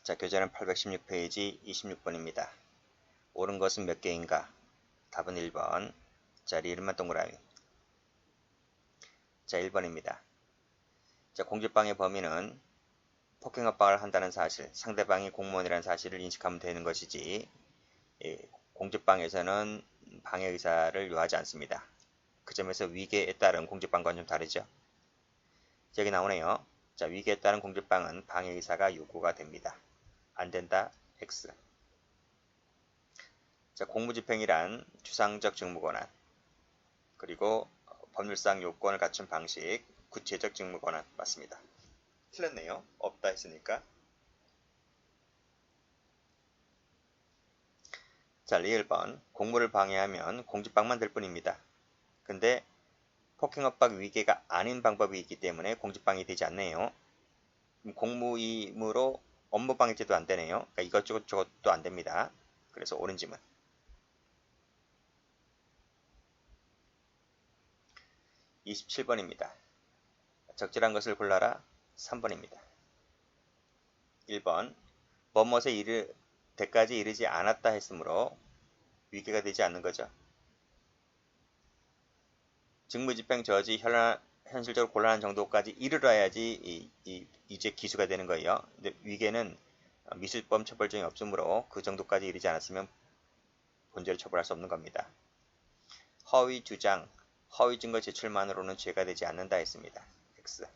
자, 교재는 816페이지 26번입니다. 옳은 것은 몇 개인가? 답은 1번. 자, 리을만 동그라미. 자, 1번입니다. 자, 공직방해 범위는 폭행협박을 한다는 사실, 상대방이 공무원이라는 사실을 인식하면 되는 것이지, 공직방해에서는 방해 의사를 요하지 않습니다. 그 점에서 위계에 따른 공직방과는 좀 다르죠. 여기 나오네요. 자, 위계에 따른 공직방은 방해 의사가 요구가 됩니다. 안 된다, X. 자, 공무집행이란 추상적 직무권한, 그리고 법률상 요건을 갖춘 방식, 구체적 직무권한 맞습니다. 틀렸네요. 없다 했으니까. 자, 리을번. 공무를 방해하면 공직방만 될 뿐입니다. 근데 폭행협박 위계가 아닌 방법이 있기 때문에 공직방해 되지 않네요. 공무임으로 업무방해죄도 안 되네요. 그러니까 이것저것 저것도 안 됩니다. 그래서 옳은 지문. 27번입니다. 적절한 것을 골라라. 3번입니다. 1번. 뭐뭇에 때까지 이르지 않았다 했으므로 위계가 되지 않는 거죠. 직무집행 저지 현실적으로 곤란한 정도까지 이르러야지 이제 기수가 되는 거예요. 근데 위계는 미수범 처벌정이 없으므로 그 정도까지 이르지 않았으면 본죄로 처벌할 수 없는 겁니다. 허위 주장, 허위 증거 제출만으로는 죄가 되지 않는다 했습니다. X.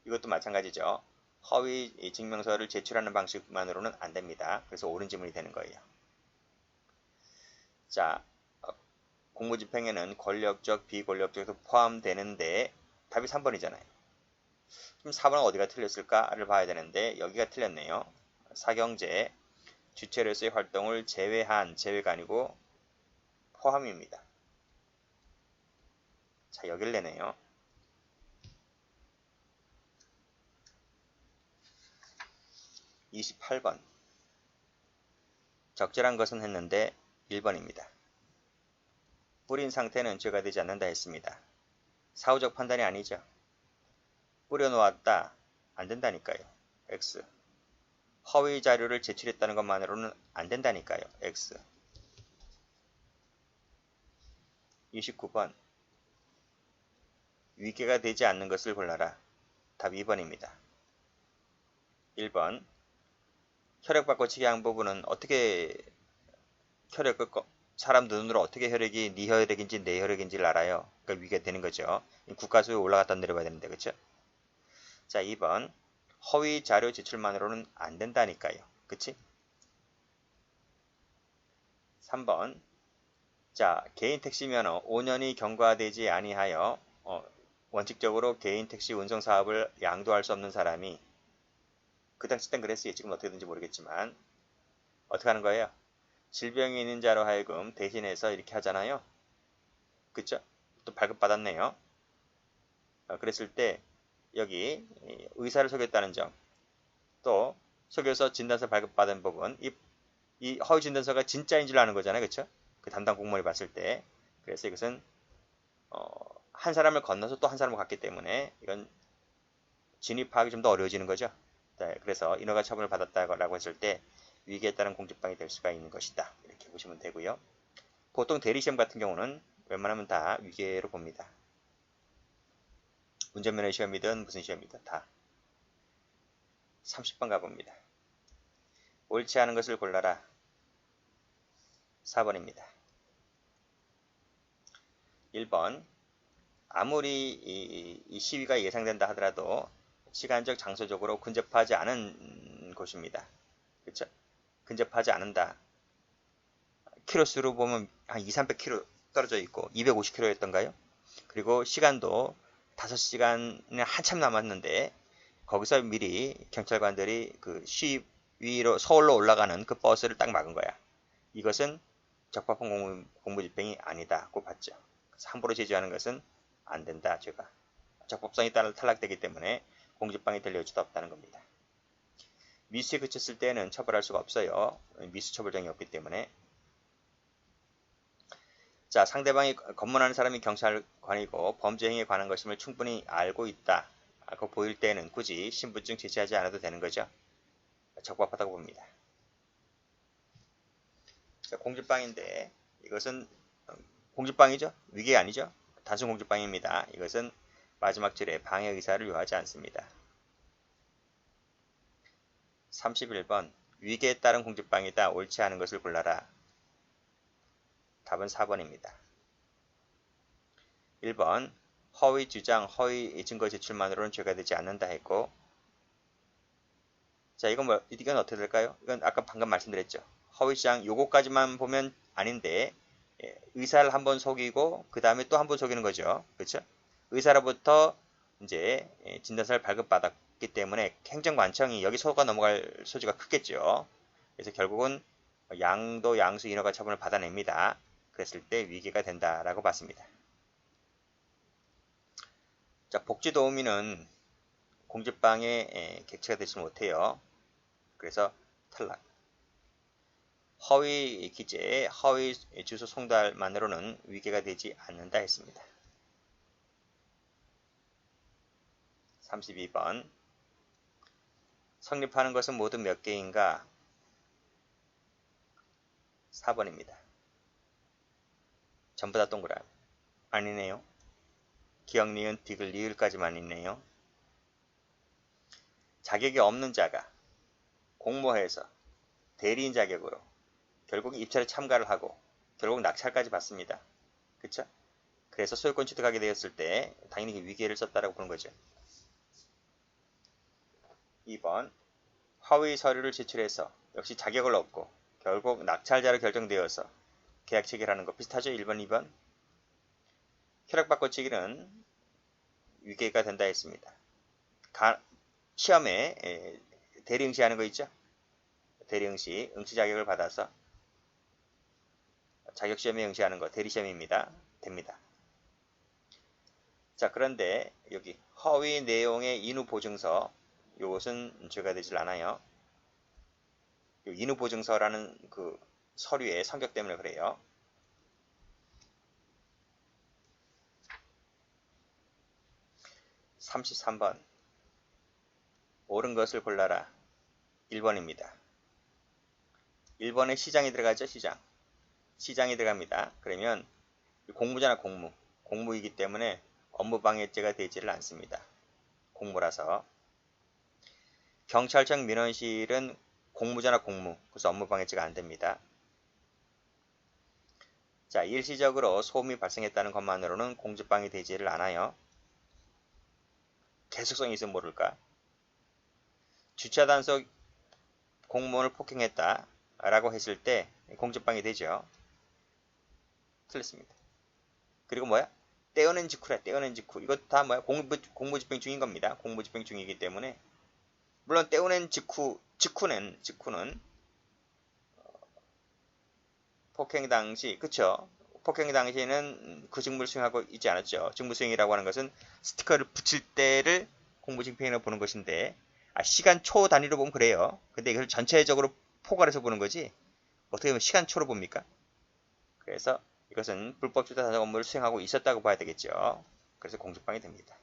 이것도 마찬가지죠. 허위 증명서를 제출하는 방식만으로는 안 됩니다. 그래서 옳은 지문이 되는 거예요. 자, 공무집행에는 권력적, 비권력적도 포함되는데 답이 3번이잖아요. 그럼 4번은 어디가 틀렸을까를 봐야 되는데 여기가 틀렸네요. 사경제, 주체로서의 활동을 제외한, 제외가 아니고 포함입니다. 자, 여길 내네요. 28번. 적절한 것은 했는데 1번입니다. 뿌린 상태는 죄가 되지 않는다 했습니다. 사후적 판단이 아니죠. 뿌려놓았다. 안 된다니까요. X. 허위 자료를 제출했다는 것만으로는 안 된다니까요. X. 29번. 위계가 되지 않는 것을 골라라. 답 2번입니다. 1번. 혈액 바꿔치기 한 부분은 어떻게 사람 눈으로 어떻게 혈액이 네 혈액인지 내 혈액인지를 알아요. 그러니까 위계가 되는 거죠. 국가수에 올라갔다 내려봐야 되는데, 그렇죠? 자, 2번. 허위 자료 제출만으로는 안 된다니까요. 그치? 3번. 자, 개인 택시 면허 5년이 경과되지 아니하여 원칙적으로 개인 택시 운송 사업을 양도할 수 없는 사람이 그 당시 땐 그랬어요. 지금 어떻게 되는지 모르겠지만 어떻게 하는 거예요? 질병이 있는 자로 하여금 대신해서 이렇게 하잖아요. 그쵸? 또 발급받았네요. 그랬을 때 여기 의사를 속였다는 점, 또 속여서 진단서 발급받은 부분, 이 허위 진단서가 진짜인 줄 아는 거잖아요. 그쵸? 그 담당 공무원이 봤을 때. 그래서 이것은 한 사람을 건너서 또 한 사람을 갔기 때문에 이건 진위 파악이 좀 더 어려워지는 거죠. 네, 그래서 인허가 처분을 받았다고 했을 때 위계에 따른 공직방해 될 수가 있는 것이다. 이렇게 보시면 되고요. 보통 대리시험 같은 경우는 웬만하면 다 위계로 봅니다. 운전면허 시험이든 무슨 시험이든 다. 30번 가봅니다. 옳지 않은 것을 골라라. 4번입니다. 1번. 아무리 이 시위가 예상된다 하더라도 시간적, 장소적으로 근접하지 않은 곳입니다. 그렇죠? 근접하지 않는다. 키로수로 보면 한 200-300km 떨어져 있고 250km였던가요? 그리고 시간도 5시간이 한참 남았는데 거기서 미리 경찰관들이 그 시위로 서울로 올라가는 그 버스를 딱 막은 거야. 이것은 적법한 공무집행이 아니다고 봤죠. 그래서 함부로 제지하는 것은 안 된다. 죄가 적법성이 탈락되기 때문에 공직방해 될 여지도 없다는 겁니다. 미수에 그쳤을 때는 처벌할 수가 없어요. 미수 처벌정이 없기 때문에. 자, 상대방이 검문하는 사람이 경찰관이고 범죄 행위에 관한 것임을 충분히 알고 있다. 그 보일 때는 굳이 신분증 제시하지 않아도 되는 거죠. 적법하다고 봅니다. 자, 공지방인데 이것은 공지방이죠? 위계 아니죠? 단순 공지방입니다. 이것은 마지막 줄에 방해 의사를 요하지 않습니다. 31번 위계에 따른 공지방이다. 옳지 않은 것을 골라라. 답은 4번입니다. 1번 허위 주장, 허위 증거 제출만으로는 죄가 되지 않는다 했고, 자, 이건 어떻게 될까요? 이건 아까 방금 말씀드렸죠. 허위 주장 요거까지만 보면 아닌데, 의사를 한번 속이고 그 다음에 또 한 번 속이는 거죠. 그렇죠? 의사로부터 이제 진단서를 발급받았기 때문에 행정관청이 여기 속아 넘어갈 소지가 크겠죠. 그래서 결국은 양도, 양수, 인허가 처분을 받아냅니다. 그랬을 때 위계가 된다라고 봤습니다. 자, 복지도우미는 공지방에 객체가 되지 못해요. 그래서 탈락. 허위 기재, 허위 주소 송달만으로는 위계가 되지 않는다 했습니다. 32번 성립하는 것은 모두 몇 개인가? 4번입니다. 전부 다 동그라미. 아니네요. 기역, 니은, 디귿, 리을까지만 있네요. 자격이 없는 자가 공모해서 대리인 자격으로 결국 입찰에 참가를 하고 결국 낙찰까지 받습니다. 그쵸? 그래서 소유권 취득하게 되었을 때 당연히 위계를 썼다라고 보는 거죠. 2번 허위 서류를 제출해서 역시 자격을 얻고 결국 낙찰자로 결정되어서 계약 체결하는 거 비슷하죠? 1번, 2번. 혈액바꿔치기는 위계가 된다 했습니다. 시험에 대리 응시하는 거 있죠? 대리 응시 자격을 받아서 자격시험에 응시하는 거 대리시험입니다. 됩니다. 자, 그런데 여기 허위 내용의 인후보증서 이것은 죄가 되질 않아요. 인후보증서라는 그 서류의 성격 때문에 그래요. 33번 옳은 것을 골라라. 1번입니다. 1번에 시장이 들어가죠. 시장이 들어갑니다. 그러면 공무잖아. 공무이기 때문에 업무방해죄가 되지를 않습니다. 공무라서. 경찰청 민원실은 공무잖아. 그래서 업무방해죄가 안됩니다. 자, 일시적으로 소음이 발생했다는 것만으로는 공지방해 되지를 않아요. 계속성이 있으면 모를까. 주차 단속 공무원을 폭행했다 라고 했을 때 공지방해 되죠. 틀렸습니다. 그리고 뭐야? 떼어낸 직후래. 떼어낸 직후. 이것 다 뭐야? 공무집행 중인 겁니다. 공무집행 중이기 때문에 물론 떼어낸 직후는 폭행 당시, 그쵸? 폭행 당시에는 그 직무를 수행하고 있지 않았죠. 직무 수행이라고 하는 것은 스티커를 붙일 때를 공무집행이라고 보는 것인데, 시간 초 단위로 보면 그래요. 근데 이걸 전체적으로 포괄해서 보는 거지, 어떻게 보면 시간 초로 봅니까? 그래서 이것은 불법 주차 단속 업무를 수행하고 있었다고 봐야 되겠죠. 그래서 공지방해 됩니다.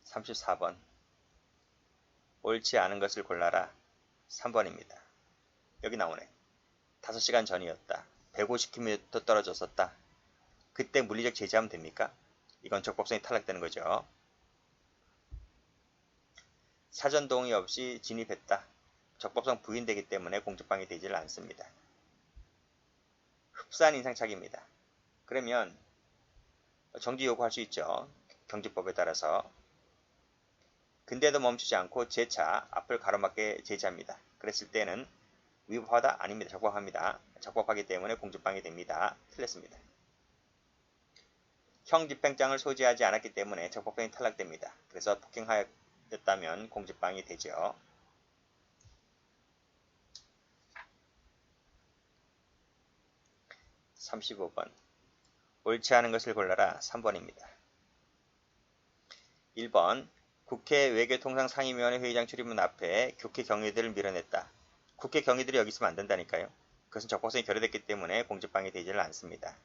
34번 옳지 않은 것을 골라라. 3번입니다. 여기 나오네. 5시간 전이었다. 150km 떨어졌었다. 그때 물리적 제지하면 됩니까? 이건 적법성이 탈락되는 거죠. 사전 동의 없이 진입했다. 적법성 부인되기 때문에 공지방해 되지를 않습니다. 흡사한 인상착의입니다. 그러면 정지 요구할 수 있죠. 경지법에 따라서. 근데도 멈추지 않고 제 차 앞을 가로막게 제지합니다. 그랬을 때는 위법하다? 아닙니다. 적법합니다. 적법하기 때문에 공지방해 됩니다. 틀렸습니다. 형집행장을 소지하지 않았기 때문에 적법성이 탈락됩니다. 그래서 폭행하였다면 공지방해 되죠. 35번 옳지 않은 것을 골라라. 3번입니다. 1번 국회 외교통상상임위원회 회의장 출입문 앞에 국회 경위들을 밀어냈다. 국회 경위들이 여기 있으면 안 된다니까요. 그것은 적법성이 결여됐기 때문에 공지방해 되지를 않습니다.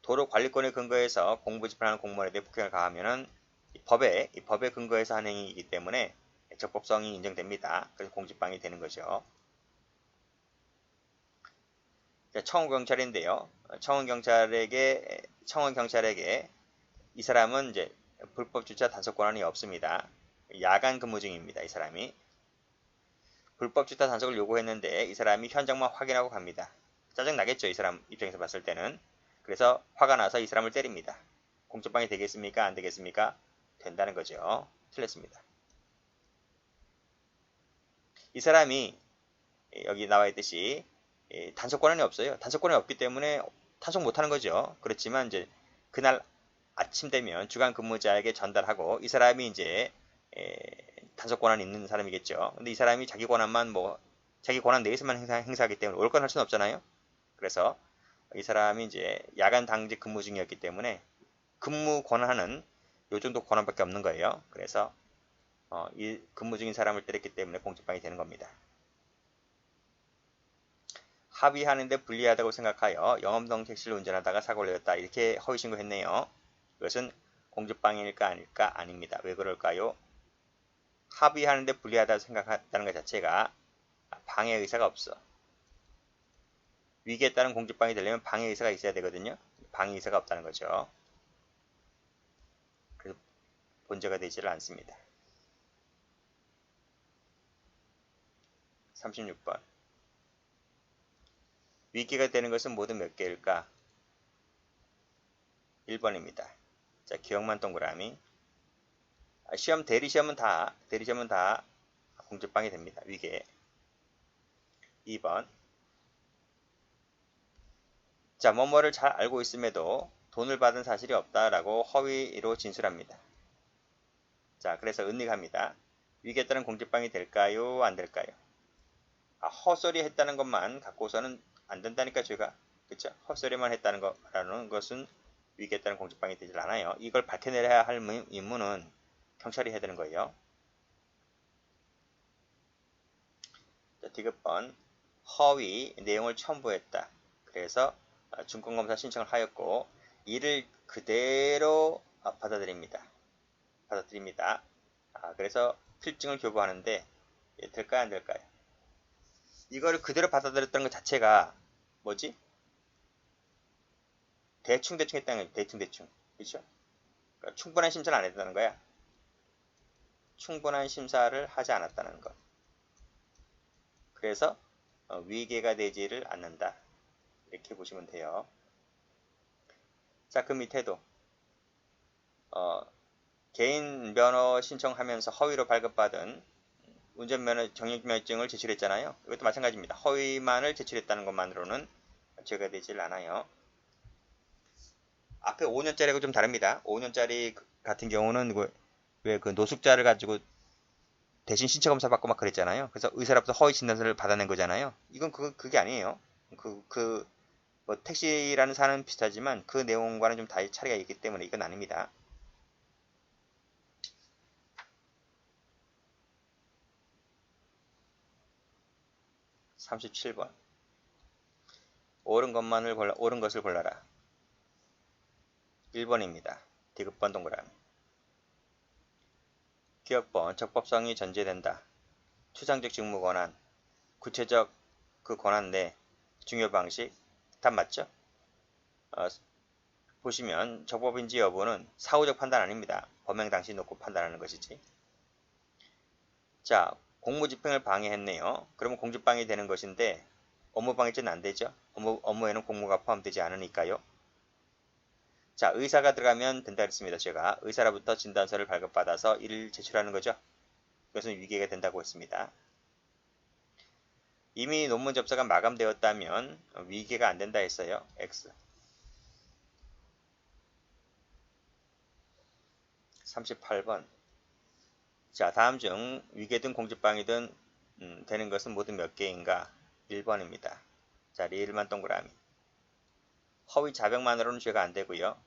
도로 관리권에 근거해서 공무집행하는 공무원에 대해 폭행을 가하면 이 법에 근거해서 한 행위이기 때문에 적법성이 인정됩니다. 그래서 공직방위 되는 거죠. 청원경찰인데요. 청원경찰에게 이 사람은 이제 불법 주차 단속 권한이 없습니다. 야간 근무 중입니다. 이 사람이. 불법 주차 단속을 요구했는데 이 사람이 현장만 확인하고 갑니다. 짜증나겠죠. 이 사람 입장에서 봤을 때는. 그래서 화가 나서 이 사람을 때립니다. 공적방위 되겠습니까? 안 되겠습니까? 된다는 거죠. 틀렸습니다. 이 사람이 여기 나와 있듯이 단속 권한이 없어요. 단속 권한이 없기 때문에 단속 못하는 거죠. 그렇지만 이제 그날 아침 되면 주간 근무자에게 전달하고 이 사람이 이제 단속 권한이 있는 사람이겠죠. 근데 이 사람이 자기 권한만 자기 권한 내에서만 행사하기 때문에 올건 할 수는 없잖아요. 그래서 이 사람이 이제 야간 당직 근무 중이었기 때문에 근무 권한은 요 정도 권한밖에 없는 거예요. 그래서 이 근무 중인 사람을 때렸기 때문에 공직방위 되는 겁니다. 합의하는데 불리하다고 생각하여 영업용 택시를 운전하다가 사고를 냈다. 이렇게 허위신고했네요. 이것은 공직방위일까 아닐까? 아닙니다. 왜 그럴까요? 합의하는데 불리하다고 생각한다는 것 자체가 방해 의사가 없어. 위기에 따른 공직방위 되려면 방해 의사가 있어야 되거든요. 방해 의사가 없다는 거죠. 그래서 문제가 되지를 않습니다. 36번. 위기가 되는 것은 모두 몇 개일까? 1번입니다. 자, 기억만 동그라미. 대리시험은 다 공직방위 됩니다. 위계. 2번. 자, 뭐뭐를 잘 알고 있음에도 돈을 받은 사실이 없다라고 허위로 진술합니다. 자, 그래서 은닉합니다. 위계에 따른 공직방위 될까요? 안 될까요? 헛소리 했다는 것만 갖고서는 안 된다니까 제가. 그쵸? 헛소리만 했다는 거라는 것은 위계에 따른 공직방위 되질 않아요. 이걸 밝혀내야 할 임무는 경찰이 해야 되는 거예요. 자, 디귿번. 허위 내용을 첨부했다. 그래서 중권검사 신청을 하였고 이를 그대로 받아들입니다. 그래서 필증을 교부하는데 될까요? 안 될까요? 이거를 그대로 받아들였다는 것 자체가 뭐지? 대충 했다는 거예요. 대충. 그렇죠? 그러니까 충분한 심사를 안 했다는 거야. 충분한 심사를 하지 않았다는 것. 그래서 위계가 되지를 않는다. 이렇게 보시면 돼요. 자, 그 밑에도 개인 면허 신청하면서 허위로 발급받은 운전면허 정액면허증을 제출했잖아요. 이것도 마찬가지입니다. 허위만을 제출했다는 것만으로는 죄가 되질 않아요. 앞에 5년짜리하고 좀 다릅니다. 5년짜리 같은 경우는 왜 그 노숙자를 가지고 대신 신체 검사 받고 막 그랬잖아요. 그래서 의사로부터 허위 진단서를 받아낸 거잖아요. 이건 그게 아니에요. 뭐 택시라는 사는 비슷하지만 그 내용과는 좀 차이가 있기 때문에 이건 아닙니다. 37번. 옳은 것을 골라라. 1번입니다. 디귿번 동그라미. 기억번. 적법성이 전제된다. 추상적 직무 권한. 구체적 그 권한 내 중요 방식. 답 맞죠? 보시면 적법인지 여부는 사후적 판단 아닙니다. 범행 당시 놓고 판단하는 것이지. 자, 공무집행을 방해했네요. 그러면 공직방해 되는 것인데 업무방해죄는 안 되죠. 업무에는 공무가 포함되지 않으니까요. 자, 의사가 들어가면 된다 그랬습니다. 제가 의사로부터 진단서를 발급받아서 이를 제출하는 거죠. 그것은 위계가 된다고 했습니다. 이미 논문 접수가 마감되었다면 위계가 안 된다 했어요. X. 38번. 자, 다음 중 위계든 공직방해든 되는 것은 모두 몇 개인가? 1번입니다. 자, 리을만 동그라미. 허위 자백만으로는 죄가 안 되고요.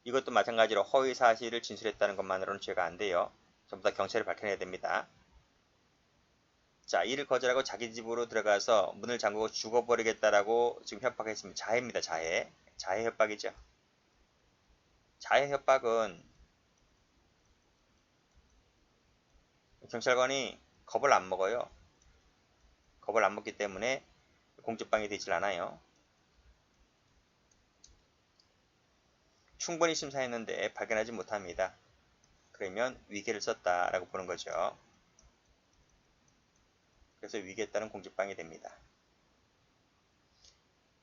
이것도 마찬가지로 허위 사실을 진술했다는 것만으로는 죄가 안 돼요. 전부 다 경찰에 밝혀내야 됩니다. 자, 이를 거절하고 자기 집으로 들어가서 문을 잠그고 죽어버리겠다라고 지금 협박했습니다. 자해입니다. 자해 협박이죠. 자해 협박은 경찰관이 겁을 안 먹어요. 겁을 안 먹기 때문에 공직방해 되질 않아요. 충분히 심사했는데 발견하지 못합니다. 그러면 위계를 썼다라고 보는 거죠. 그래서 위계에 따른 공직방해 됩니다.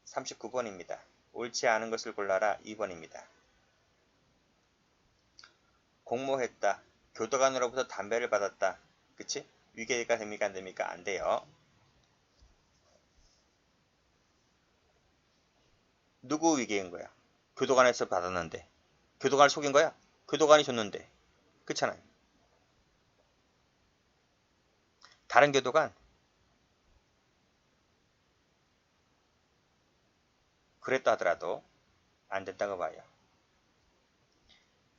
39번입니다. 옳지 않은 것을 골라라. 2번입니다. 공모했다. 교도관으로부터 담배를 받았다. 그치? 위계가 됩니까? 안 됩니까? 안 돼요. 누구 위계인 거야? 교도관에서 받았는데. 교도관을 속인 거야? 교도관이 줬는데. 그렇잖아요. 다른 교도관? 그랬다 하더라도 안 된다고 봐요.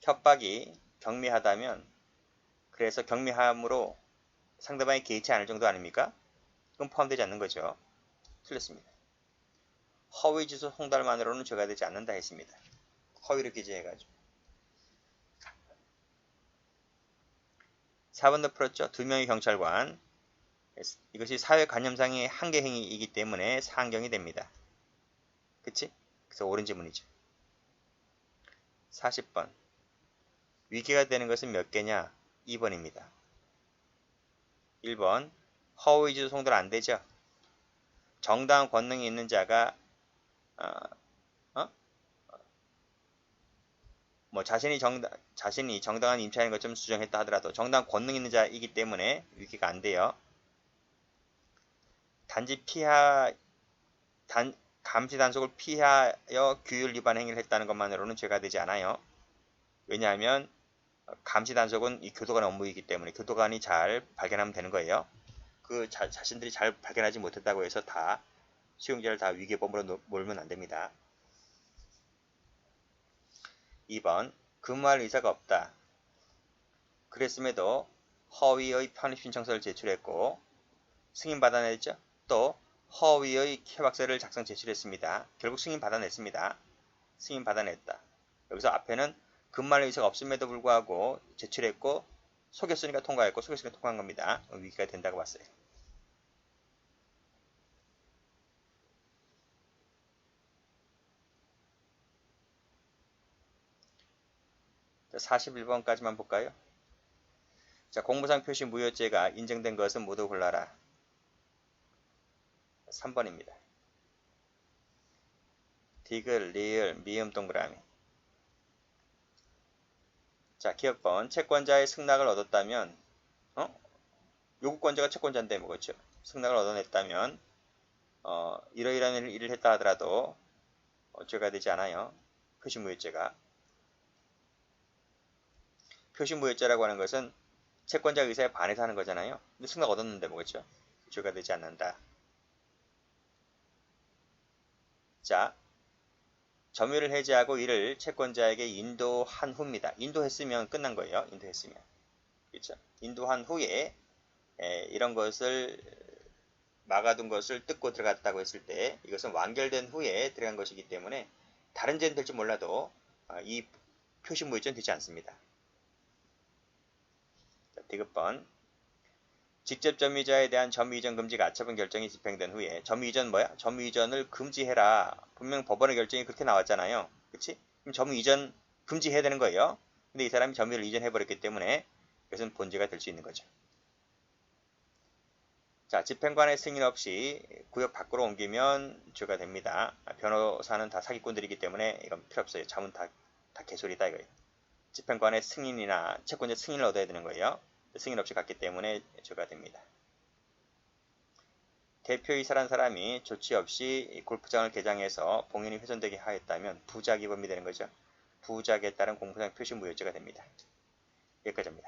협박이 경미하다면 그래서 경미함으로 상대방이 개의치 않을 정도 아닙니까? 그건 포함되지 않는 거죠. 틀렸습니다. 허위지수 송달만으로는 죄가 되지 않는다 했습니다. 허위를 기재해가지고. 4번도 풀었죠. 2명의 경찰관. 이것이 사회관념상의 한계행위이기 때문에 상경이 됩니다. 그치? 그래서 옳은 지문이죠. 40번. 위계가 되는 것은 몇 개냐? 2번입니다. 1번. 허위지수 송달 안 되죠. 정당한 권능이 있는 자가 자신이 정당한 임차인 것처럼 수정했다 하더라도 정당한 권능 있는 자이기 때문에 위계가 안 돼요. 단지 감시 단속을 피하여 규율 위반 행위를 했다는 것만으로는 죄가 되지 않아요. 왜냐하면 감시 단속은 이 교도관의 업무이기 때문에 교도관이 잘 발견하면 되는 거예요. 자신들이 잘 발견하지 못했다고 해서 다 수용자를 다 위계범으로 몰면 안 됩니다. 2번. 근무할 의사가 없다. 그랬음에도 허위의 편입신청서를 제출했고 승인받아냈죠. 또 허위의 협약서를 작성 제출했습니다. 결국 승인받아냈습니다. 승인받아냈다. 여기서 앞에는 근무할 의사가 없음에도 불구하고 제출했고 속였으니까 통과했고 속였으니까 통과한 겁니다. 위기가 된다고 봤어요. 41번까지만 볼까요? 자, 공무상 표시 무효죄가 인정된 것은 모두 골라라. 3번입니다. 디귿, 리을, 미음 동그라미. 자, 기억번. 채권자의 승낙을 얻었다면 요구권자가 채권자인데 뭐겠죠? 승낙을 얻어냈다면 이러이러한 일을 했다 하더라도 죄가 되지 않아요. 표시무효죄가. 표시무효죄라고 하는 것은 채권자 의사에 반해서 하는 거잖아요. 근데 승낙 얻었는데 뭐겠죠? 죄가 되지 않는다. 자, 점유를 해지하고 이를 채권자에게 인도한 후입니다. 인도했으면 끝난 거예요. 인도했으면. 그렇죠? 인도한 후에 이런 것을 막아둔 것을 뜯고 들어갔다고 했을 때 이것은 완결된 후에 들어간 것이기 때문에 다른 죄는 될지 몰라도 이 표시무효죄는 되지 않습니다. 디귿번. 직접 점유자에 대한 점유이전 금지 가처분 결정이 집행된 후에 점유이전 뭐야? 점유이전을 금지해라. 분명 법원의 결정이 그렇게 나왔잖아요. 그치? 그럼 점유이전 금지해야 되는 거예요. 근데 이 사람이 점유를 이전해버렸기 때문에 이것은 본죄가 될 수 있는 거죠. 자, 집행관의 승인 없이 구역 밖으로 옮기면 죄가 됩니다. 변호사는 다 사기꾼들이기 때문에 이건 필요 없어요. 자문 다 개소리다 이거예요. 집행관의 승인이나 채권자 승인을 얻어야 되는 거예요. 승인 없이 갔기 때문에 죄가 됩니다. 대표이사란 사람이 조치 없이 골프장을 개장해서 봉인이 훼손되게 하였다면 부작위범이 되는 거죠. 부작에 따른 공무상 표시무효죄가 됩니다. 여기까지입니다.